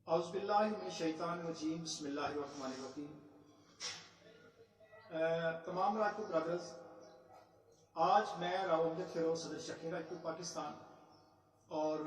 اعوذ باللہ من الشیطان الرجیم بسم اللہ الرحمن الرحیم۔ تمام راجپوت برادرز، آج میں راؤ امجد فیروز صدر شرقی راجپوت پاکستان اور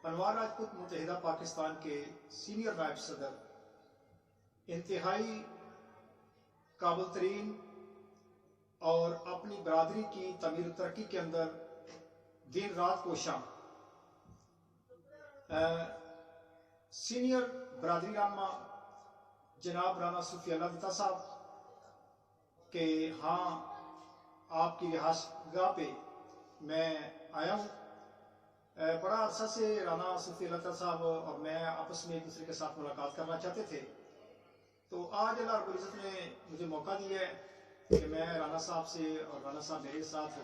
انوار راجپوت متحدہ پاکستان کے سینئر نائب صدر انتہائی قابل ترین اور اپنی برادری کی تعمیر و ترقی کے اندر دن رات کوشاں سینئر برادری رہنما جناب رانا صوفی اللہ دتا صاحب کہ ہاں آپ کی رہائش گاہ پہ میں آیا ہوں۔ بڑا عرصہ سے رانا صوفی اللہ دتا صاحب اور میں آپس میں ایک دوسرے کے ساتھ ملاقات کرنا چاہتے تھے، تو آج اللہ رب العزت نے مجھے موقع دیا ہے کہ میں رانا صاحب سے اور رانا صاحب میرے ساتھ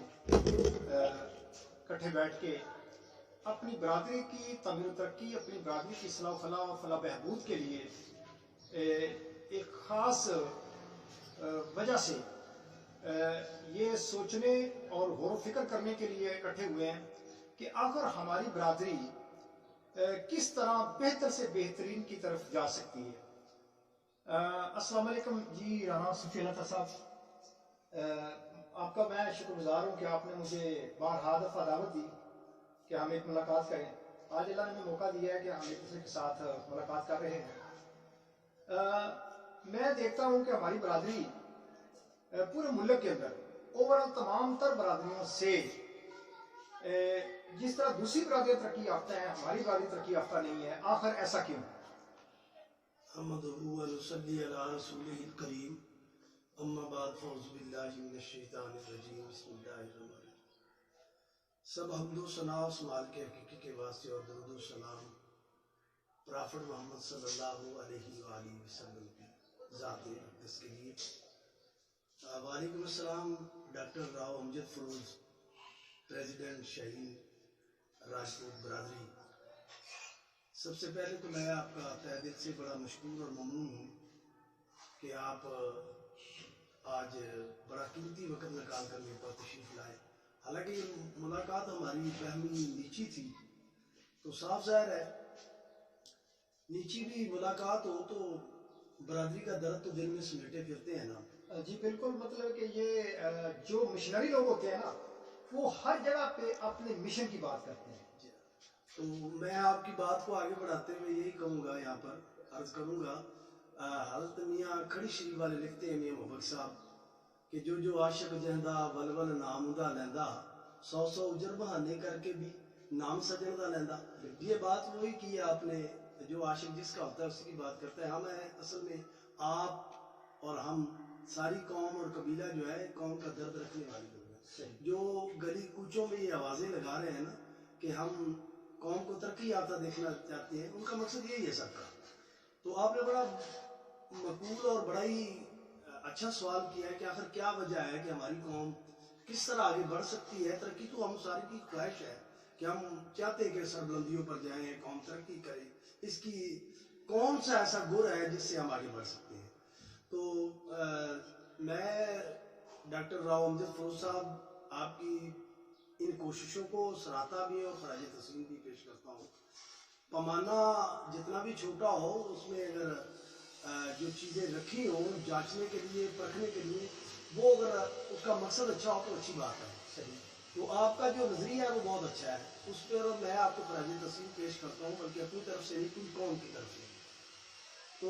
کٹھے بیٹھ کے اپنی برادری کی تعمیر و ترقی، اپنی برادری کی اصلاح و فلاح بہبود کے لیے ایک خاص وجہ سے یہ سوچنے اور غور و فکر کرنے کے لیے اکٹھے ہوئے ہیں کہ آخر ہماری برادری کس طرح بہتر سے بہترین کی طرف جا سکتی ہے۔ السلام علیکم جی رانا صوفی اللہ صاحب، آپ کا میں شکر گزار ہوں کہ آپ نے مجھے بارہا دفعہ دعوت دی کہ ہم ایک ملاقات کریں۔ آج اللہ نے ہمیں موقع دیا ہے کہ ہم ایک دوسرے کے ساتھ ملاقات کر رہے ہیں۔ میں دیکھتا ہوں کہ ہماری برادری پورے ملک کے اندر اوورال تمام تر برادریوں سے جس طرح دوسری برادریاں ترقی یافتہ ہیں، ہماری برادری ترقی یافتہ نہیں ہے، آخر ایسا کیوں؟ احمدہ و نصلی علی رسولہ الکریم، اما بعد فاعوذ باللہ من الشیطان الرجیم، بسم اللہ الرحمن الرحیم۔ سب حمد و ثنا اس مال کے حقیقی کے واسطے اور درود و سلام پرافٹ محمد صلی اللہ علیہ وآلہ وسلم کی ذات اقدس کے لیے۔ وعلیکم السلام ڈاکٹر راؤ امجد فیروز، پریزیڈنٹ شاہین راجپوت برادری۔ سب سے پہلے تو میں آپ کا تہ دل سے بڑا مشکور اور ممنون ہوں کہ آپ آج بڑا قیمتی وقت نکال کر میرے پاس تشریف لائے۔ حالانکہ یہ ملاقات ہماری بہمی نیچی تھی، تو صاف ظاہر ہے نیچی بھی ملاقات ہو تو برادری کا درد تو دل میں سمیٹے پھرتے ہیں نا۔ جی بالکل، مطلب کہ یہ جو مشنری لوگ ہوتے ہیں نا، وہ ہر جگہ پہ اپنے مشن کی بات کرتے ہیں۔ تو میں آپ کی بات کو آگے بڑھاتے ہوئے یہی کہوں گا، یہاں پر عرض کروں گا، حضرت میاں کھڑی شریف والے لکھتے ہیں، میاں محبت صاحب، کہ جو عاشق جہندہ ولول نامدہ لیندہ، سو اجر بہانے کر کے بھی نام سجندہ لیندہ۔ یہ بات وہی کی ہے آپ نے، جو عاشق جس کا ہوتا ہے اسی کی بات کرتا ہے۔ ہم ہیں اصل میں آپ اور ہم ساری قوم اور قبیلہ جو ہے قوم کا درد رکھنے والی لوگ ہیں، جو گلی کوچوں میں یہ آوازیں لگا رہے ہیں نا کہ ہم قوم کو ترقی یافتہ دیکھنا چاہتے ہیں، ان کا مقصد یہی ہے سب کا۔ تو آپ نے بڑا مقبول اور بڑا ہی اچھا سوال کیا ہے کہ آخر کیا وجہ ہے کہ ہماری قوم کس طرح آگے بڑھ سکتی ہے۔ ترقی تو ہم ساری کی خواہش ہے کہ ہم چاہتے ہیں کہ سربلندیوں پر جائیں، قوم ترقی کرے، اس کی کون سا ایسا گر ہے جس سے ہم آگے بڑھ سکتے ہیں۔ تو میں ڈاکٹر راؤ امجد فیروز صاحب آپ کی ان کوششوں کو سراہتا بھی اور خراج تحسین بھی پیش کرتا ہوں۔ پیمانہ جتنا بھی چھوٹا ہو، اس میں اگر جو چیزیں رکھی ہوں جانچنے کے لیے، پرکھنے کے لیے، وہ اگر اس کا مقصد اچھا ہو تو اچھی بات ہے۔ صحیح، تو آپ کا جو نظریہ ہے وہ بہت اچھا ہے، اس پر میں آپ کو خراج تحسین پیش کرتا ہوں، بلکہ اپنی طرف سے نہیں، پوری قوم کی طرف سے۔ تو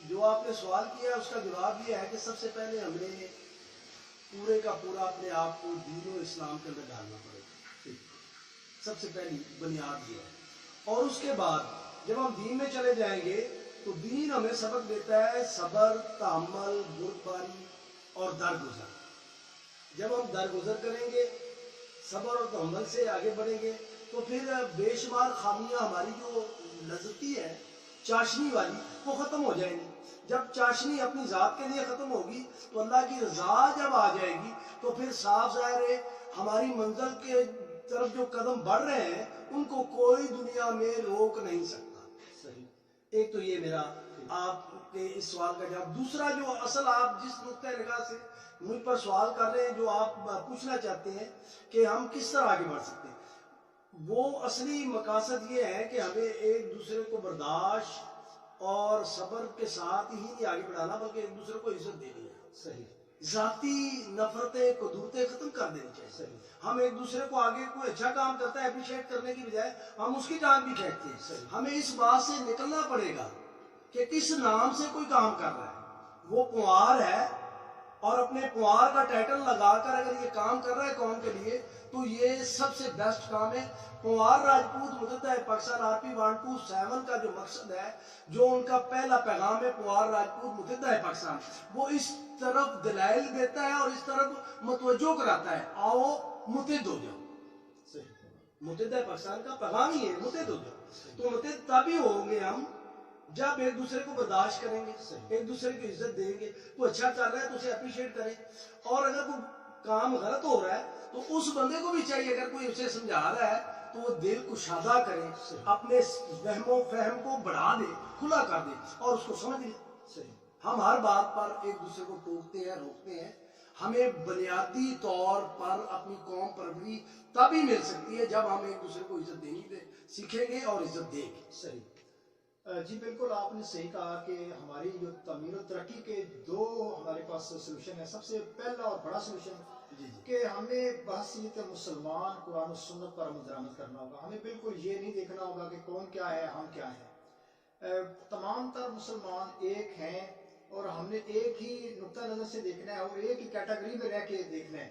جو آپ نے سوال کیا اس کا جواب یہ ہے کہ سب سے پہلے ہمیں پورے کا پورا اپنے آپ کو دین و اسلام کے اندر ڈالنا پڑے گا، سب سے پہلی بنیاد یہ ہے۔ اور اس کے بعد جب ہم دین میں چلے جائیں گے تو دین ہمیں سبق دیتا ہے صبر، تحمل، بردباری اور درگزر۔ جب ہم درگزر کریں گے، صبر اور تحمل سے آگے بڑھیں گے، تو پھر بے شمار خامیاں ہماری جو لذتی ہے چاشنی والی، وہ ختم ہو جائیں گی۔ جب چاشنی اپنی ذات کے لیے ختم ہوگی تو اللہ کی رضا جب آ جائے گی تو پھر صاف ظاہر ہے ہماری منزل کے طرف جو قدم بڑھ رہے ہیں ان کو کوئی دنیا میں روک نہیں سکتا۔ صحیح، ایک تو یہ میرا آپ کے اس سوال کا جواب۔ دوسرا، جو اصل آپ جس نقطۂ نگاہ سے مجھ پر سوال کر رہے ہیں، جو آپ پوچھنا چاہتے ہیں کہ ہم کس طرح آگے بڑھ سکتے ہیں، وہ اصلی مقاصد یہ ہے کہ ہمیں ایک دوسرے کو برداشت اور صبر کے ساتھ ہی نہیں آگے بڑھانا بلکہ ایک دوسرے کو عزت دینی ہے. صحیح. ذاتی نفرتیں قدورتیں ختم کر دینی چاہیے. صحیح. ہم ایک دوسرے کو آگے کوئی اچھا کام کرتا ہے اپریشیٹ کرنے کی بجائے ہم اس کی ٹانگ بھی کھینچتے ہیں. صحیح. ہمیں اس بات سے نکلنا پڑے گا کہ کس نام سے کوئی کام کر رہا ہے. وہ کنوار ہے اور اپنے کنوار کا ٹائٹل لگا کر اگر یہ کام کر رہا ہے قوم کے لیے تو یہ سب سے بیسٹ کام ہے. کنوار راجپوت متحدہ پاکستان RP 127 کا جو مقصد ہے، جو ان کا پہلا پیغام ہے کنوار راجپوت متحدہ پاکستان، وہ اس طرف دلائل دیتا ہے اور اس طرف متوجہ کراتا ہے، آؤ متحد ہو جاؤ. صحیح. متحدہ پاکستان کا پیغام ہی ہے متحد ہو جاؤ. تو متحد تبھی ہوں گے ہم جب ایک دوسرے کو برداشت کریں گے، ایک دوسرے کی عزت دیں گے. کوئی اچھا کر رہا ہے تو اسے اپریشیٹ کریں، اور اگر کوئی کام غلط ہو رہا ہے تو اس بندے کو بھی چاہیے اگر کوئی اسے سمجھا رہا ہے تو وہ دل کشادہ کرے، اپنے وہم و فہم کو بڑھا دے، کھلا کر دے اور اس کو سمجھ لے. صحیح. ہم ہر بات پر ایک دوسرے کو ٹوکتے ہیں، روکتے ہیں. ہمیں بنیادی طور پر اپنی قوم پروری تبھی مل سکتی ہے جب ہم ایک دوسرے کو عزت دینی سیکھیں گے اور عزت دیں گے. صحیح. جی بالکل آپ نے صحیح کہا کہ ہماری جو تعمیر و ترقی کے دو ہمارے پاس سلوشن ہے. سب سے پہلا اور بڑا سلوشن کہ ہمیں بحثیت مسلمان قرآن و سنت پر عمل درآمد کرنا ہوگا. ہمیں بالکل یہ نہیں دیکھنا ہوگا کہ کون کیا ہے ہم کیا ہیں. تمام تر مسلمان ایک ہیں اور ہم نے ایک ہی نقطہ نظر سے دیکھنا ہے اور ایک ہی کیٹیگری میں رہ کے دیکھنا ہے.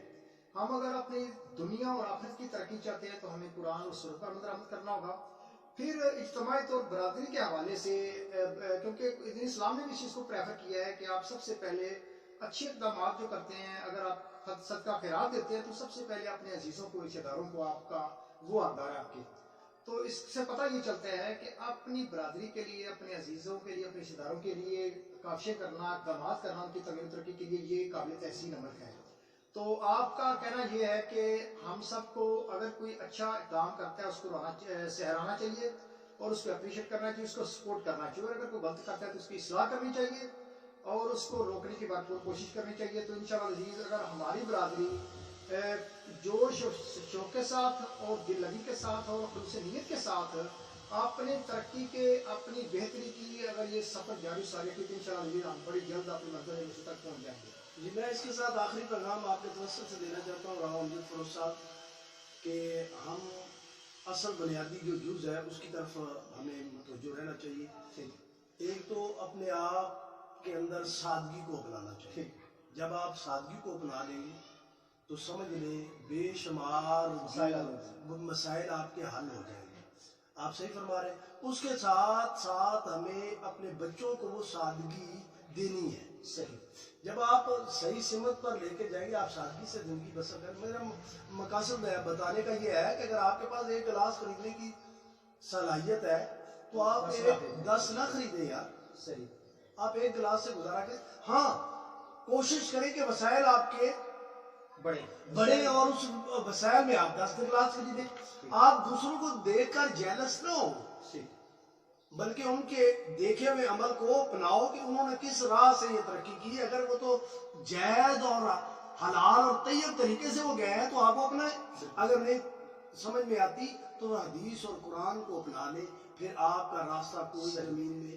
ہم اگر اپنی دنیا اور آخرت کی ترقی چاہتے ہیں تو ہمیں قرآن اور سنت پر عمل درآمد کرنا ہوگا. پھر اجتماعی طور برادری کے حوالے سے کیونکہ دین اسلام نے بھی اس چیز کو پریفر کیا ہے کہ آپ سب سے پہلے اچھے اقدامات جو کرتے ہیں، اگر آپ صدقہ خیرات دیتے ہیں تو سب سے پہلے اپنے عزیزوں کو، رشتہ داروں کو، آپ کا وہ حقدار ہے آپ کے. تو اس سے پتہ یہ چلتا ہے کہ اپنی برادری کے لیے، اپنے عزیزوں کے لیے، اپنے رشتہ داروں کے لیے کاوشیں کرنا، اقدامات کرنا ان کی تعمیر و ترقی کے لیے یہ قابل تحسین عمل ہے. تو آپ کا کہنا یہ ہے کہ ہم سب کو اگر کوئی اچھا اقدام کرتا ہے اس کو سہرانا چاہیے اور اس کو اپریشیٹ کرنا چاہیے، اس کو سپورٹ کرنا چاہیے، اور اگر کوئی غلط کرتا ہے تو اس کی اصلاح کرنی چاہیے اور اس کو روکنے کی بھرپور کوشش کرنی چاہیے. تو انشاءاللہ عزیز اگر ہماری برادری جوش و شوق کے ساتھ اور دل لگی کے ساتھ اور خلوص نیت کے ساتھ اپنے ترقی کے، اپنی بہتری کی اگر یہ سفر جاری ساری کی تو انشاءاللہ عزیز ہم بڑی جلد اپنی منزل تک پہنچ جائیں گے. جی میں اس کے ساتھ آخری پیغام آپ کے توسط سے دینا چاہتا ہوں راؤ امجد فروز صاحب، کہ ہم اصل بنیادی جو جز ہے اس کی طرف ہمیں متوجہ رہنا چاہیے. ایک تو اپنے آپ کے اندر سادگی کو اپنانا چاہیے. جب آپ سادگی کو اپنا لیں گے تو سمجھ لیں بے شمار مسائل آپ کے حل ہو جائیں گے. آپ صحیح فرما رہے ہیں. اس کے ساتھ ساتھ ہمیں اپنے بچوں کو وہ سادگی دینی ہے. صحیح. جب آپ صحیح سمت پر لے کے جائیں گے، آپ سادگی سے زندگی بسر کریں. میرا مقاصد بتانے کا یہ ہے کہ اگر آپ کے پاس ایک گلاس خریدنے کی صلاحیت ہے تو آپ 10 نہ خریدیں یار. صحیح. آپ ایک گلاس سے گزارا کریں. ہاں کوشش کریں کہ وسائل آپ کے بڑے اور اس وسائل میں آپ 10 گلاس خریدیں. آپ دوسروں کو دیکھ کر جیلس نہ ہو بلکہ ان کے دیکھے ہوئے عمل کو اپناؤ کہ انہوں نے کس راہ سے یہ ترقی کی. اگر وہ تو جائز اور حلال اور طیب طریقے سے وہ گئے ہیں تو آپ کو اپنائیں. اگر نہیں سمجھ میں آتی تو حدیث اور قرآن کو اپنا لیں. پھر آپ کا راستہ کوئی زمین میں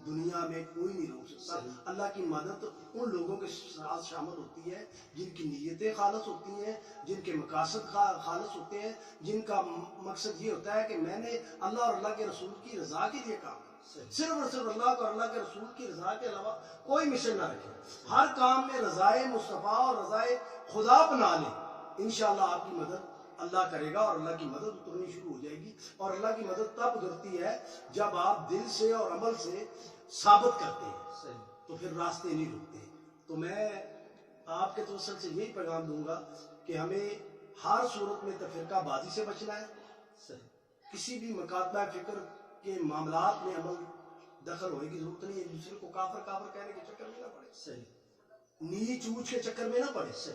دنیا میں کوئی نہیں روک سکتا. اللہ کی مدد ان لوگوں کے ساتھ شامل ہوتی ہے جن کی نیتیں خالص ہوتی ہیں، جن کے مقاصد خالص ہوتے ہیں، جن کا مقصد یہ ہوتا ہے کہ میں نے اللہ اور اللہ کے رسول کی رضا کے لیے کام کرنا. صرف اور صرف اللہ کو اور اللہ کے رسول کی رضا کے علاوہ کوئی مشن نہ رکھے. ہر کام میں رضائے مصطفیٰ اور رضائے خدا بنا لیں. انشاءاللہ آپ کی مدد اللہ کرے گا اور اللہ کی مدد اترنی شروع ہو جائے گی. اور اللہ کی مدد تب اترتی ہے جب آپ دل سے اور عمل سے ثابت کرتے ہیں تو پھر راستے نہیں رکتے. تو میں آپ کے توسط سے یہی پیغام دوں گا کہ ہمیں ہر صورت میں تفرقہ بازی سے بچنا ہے. کسی بھی مکاتبہ فکر کے معاملات میں عمل دخل ہونے کی ضرورت نہیں ہے. ایک دوسرے کو کافر کافر کہنے کے چکر میں نہ پڑے، نیچ اونچ کے چکر میں نہ پڑے،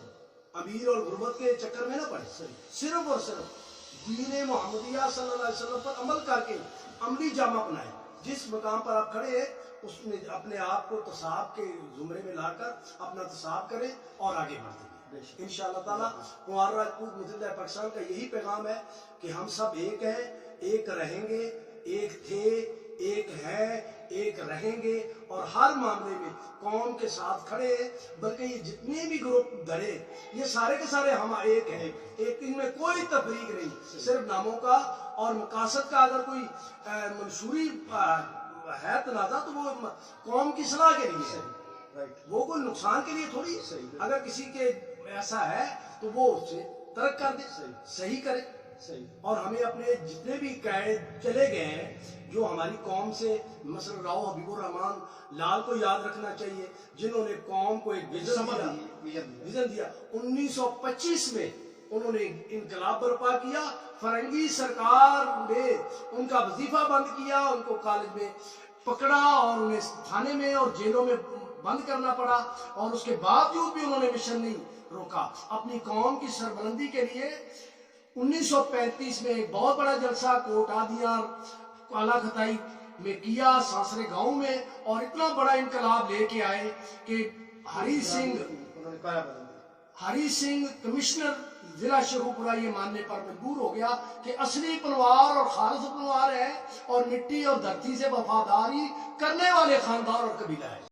امیر اور غربت کے چکر میں نہ پڑے. صرف اور صرف دین محمدیہ صلی اللہ علیہ وسلم پر عمل کر کے عملی جامہ اپنائیں. جس مقام پر آپ کھڑے ہیں اس میں اپنے آپ کو تصاحب کے زمرے میں لا کر اپنا تصاحب کریں اور آگے بڑھتے ہیں. انشاءاللہ تعالیٰ کمار راجپوت متحدہ پاکستان کا یہی پیغام ہے کہ ہم سب ایک ہیں، ایک رہیں گے، ایک تھے، ایک ہیں، ایک رہیں گے، اور ہر معاملے میں قوم کے ساتھ کھڑے ہیں، بلکہ یہ جتنے بھی گروپ دھڑے یہ سارے کے سارے ہم ایک ہیں، ایک ان میں کوئی تفریق نہیں، صرف ناموں کا اور مقاصد کا اگر کوئی منشوری ہے تنازع تو وہ قوم کی اصلاح کے لیے ہے، وہ کوئی نقصان کے لیے تھوڑی ہے۔ اگر کسی کے ایسا ہے تو وہ اسے ترک کر دے، صحیح کرے، اور ہمیں اپنے جتنے بھی قائد چلے گئے ہیں جو ہماری قوم سے، مثلا راؤ حبیب الرحمان لال کو یاد رکھنا چاہیے، جنہوں نے قوم کو ایک ویژن دیا۔ 1925 میں انہوں نے انقلاب برپا کیا، فرنگی سرکار نے ان کا وظیفہ بند کیا، ان کو کالج میں پکڑا اور انہیں تھانے میں اور جیلوں میں بند کرنا پڑا، اور اس کے باوجود بھی انہوں نے مشن نہیں روکا۔ اپنی قوم کی سربلندی کے لیے 1935 میں ایک بہت بڑا جلسہ کوٹ آدیاں کالا خطائی میں کیا، سانسرے گاؤں میں، اور اتنا بڑا انقلاب لے کے آئے کہ ہری سنگھ کمشنر ضلع شروپورہ یہ ماننے پر مجبور ہو گیا کہ اصلی پنوار اور خالص پنوار ہے، اور مٹی اور دھرتی سے وفاداری کرنے والے خاندان اور قبیلہ ہے۔